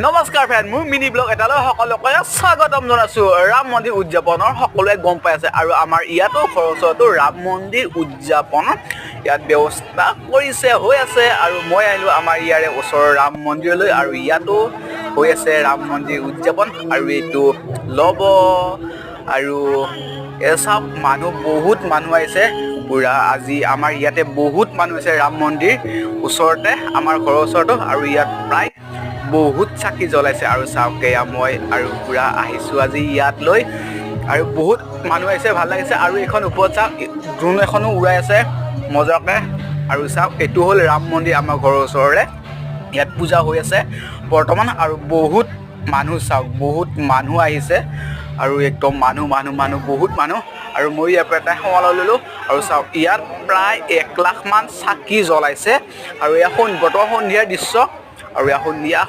নমস্কাৰ ফ্ৰেণ্ড, মোৰ mini blog এটালৈ সকলোকে স্বাগতম জনাইছো। ৰাম মন্দিৰ উদযাপনৰ সকলোৱে গম পাই আছে আৰু আমাৰ ইয়াতো খৰচতো ৰাম মন্দিৰ উদযাপন ইয়াত ব্যৱস্থা কৰিছে হৈ আছে আৰু মই আহিলোঁ আমাৰ ইয়াৰে ওচৰৰ ৰাম মন্দিৰলৈ আৰু ইয়াতো হৈ আছে ৰাম মন্দিৰ উদযাপন আৰু এইটো ল'ব আৰু এচাপ মানুহ বহুত মানুহ আহিছে পুৰা আজি আমাৰ ইয়াতে বহুত মানুহ আছে ৰাম মন্দিৰ ওচৰতে আমাৰ ঘৰৰ ওচৰতো আৰু ইয়াত প্ৰায় বহুত চাকি জ্বলাইছে আৰু চাওক এয়া মই আৰু পুৰা আহিছোঁ আজি ইয়াত লৈ আৰু বহুত মানুহ আহিছে ভাল লাগিছে আৰু এইখন ওপৰত চাওক ড্ৰোন এখনো উৰাই আছে মজাকে আৰু চাওক এইটো হ'ল ৰাম মন্দিৰ আমাৰ ঘৰৰ ওচৰৰে ইয়াত পূজা হৈ আছে বৰ্তমান আৰু বহুত মানুহ চাওক বহুত মানুহ আহিছে আৰু একদম মানুহ বহুত মানুহ আৰু মই ইয়াৰ পৰা এটা সমালৈ ল'লোঁ আৰু চাওক ইয়াত প্ৰায় 1 লাখ মান চাকি জ্বলাইছে আৰু এয়া বৰ্তমান সন্ধিয়াৰ দৃশ্য আৰু এয়া সন্ধিয়া